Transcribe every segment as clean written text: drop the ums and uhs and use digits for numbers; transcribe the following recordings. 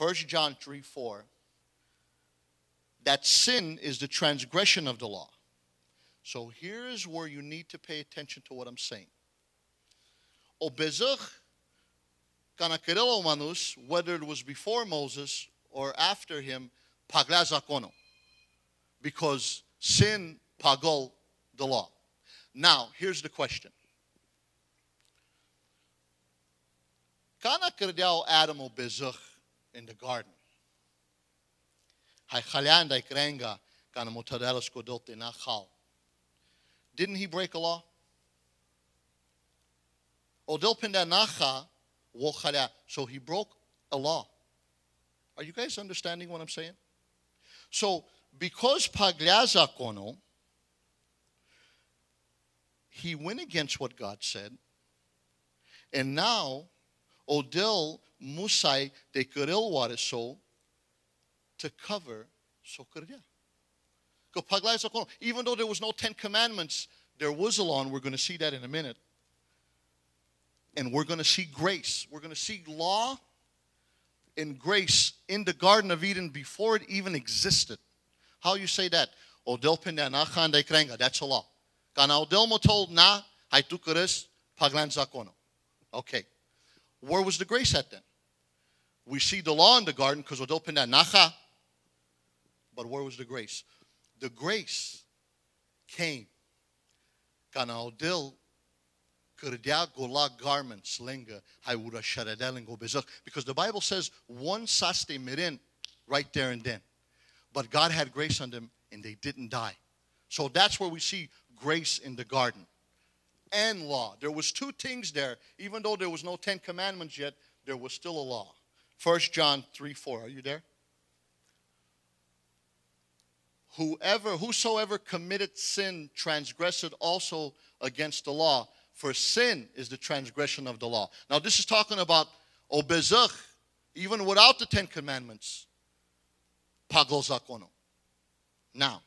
1 John 3:4, that sin is the transgression of the law. So here's where you need to pay attention to what I'm saying. O bezach kana kerelo manus, whether it was before Moses or after him, pagla zakono, because sin pagol the law. Now, here's the question. Kana kerdiao Adam o bezach in the garden? Hay khalyan dai krenga kana motadelos kodote na khal. Didn't he break a law? Odil pinda nacha wo khalya. So he broke a law. Are you guys understanding what I'm saying? So because paglaza kono, he went against what God said, and now Odil Musai de Kuril Wariso to cover Sokurya. Even though there was no 10 Commandments, there was a law, and we're going to see that in a minute. And we're going to see grace. We're going to see law and grace in the Garden of Eden before it even existed. How you say that? Odil Pindana Khande Krenga. That's a law. Kana Odil Motol na Haitukuris Paglan Zakono. Okay. Where was the grace at then? We see the law in the garden because Odil Pindana Nacha. But where was the grace? The grace came. Kana Odil Kurdia Gola garments linga Haiwura Sharadelingo Bezach. Because the Bible says one saste mirin right there and then. But God had grace on them and they didn't die. So that's where we see grace in the garden. And law. There was two things there. Even though there was no 10 Commandments yet, there was still a law. 1 John 3:4. Are you there? Whosoever committed sin transgressed also against the law. For sin is the transgression of the law. Now this is talking about obezach, even without the 10 Commandments. Pagol zakono. Now,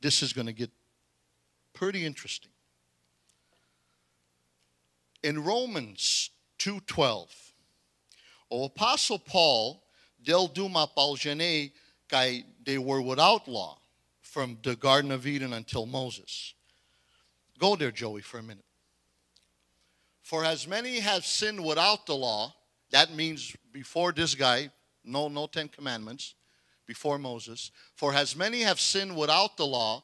this is going to get pretty interesting. In Romans 2:12, Apostle Paul del duma paljene kai they were without law from the Garden of Eden until Moses. Go there, Joey, for a minute. For as many have sinned without the law, that means before this guy, no 10 Commandments, before Moses. For as many have sinned without the law,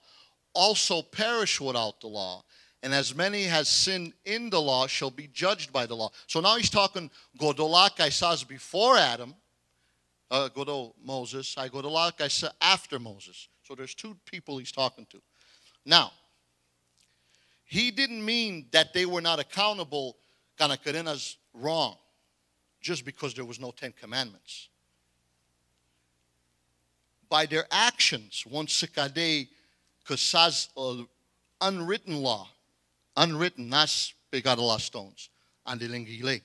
also perish without the law. And as many has sinned in the law shall be judged by the law. So now he's talking Godolak Kaisas before Adam, Godol Moses, I Godolak Kaisa after Moses. So there's two people he's talking to. Now, he didn't mean that they were not accountable, Kanakarena's wrong, just because there was no 10 Commandments. By their actions, once Sikade Kasaz unwritten law, unwritten, nas pegadala stones, andilingile.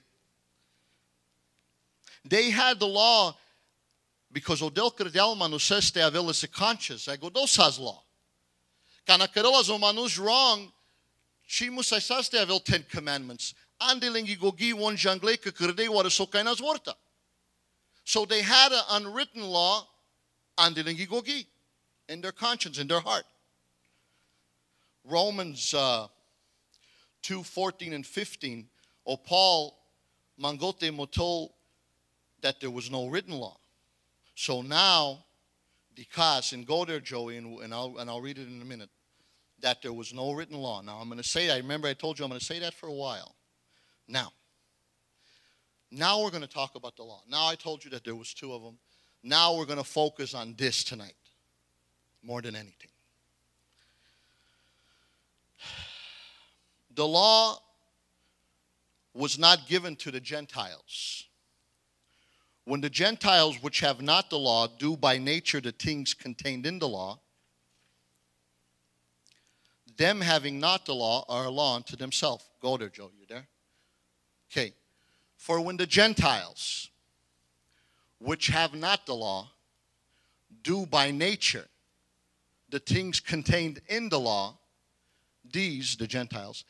They had the law because Odel Kredelman useste avelas a conscience. I go, those has law. Kanakarelas omanus wrong. She musasaste avel 10 Commandments. Andilingi gogi one jangle kurde what so kainas vorta. So they had an unwritten law, andilingi gogi, in their conscience, in their heart. Romans 2:14 and 15, Paul mangote motol that there was no written law. So now, because, and go there, Joey, and I'll read it in a minute, that there was no written law. Now I'm going to say that. Remember I told you I'm going to say that for a while. Now we're going to talk about the law. Now I told you that there was two of them. Now we're going to focus on this tonight more than anything. The law was not given to the Gentiles. When the Gentiles, which have not the law, do by nature the things contained in the law, them having not the law are a law unto themselves. Go there, Joe. You there? Okay. For when the Gentiles, which have not the law, do by nature the things contained in the law, these, the Gentiles,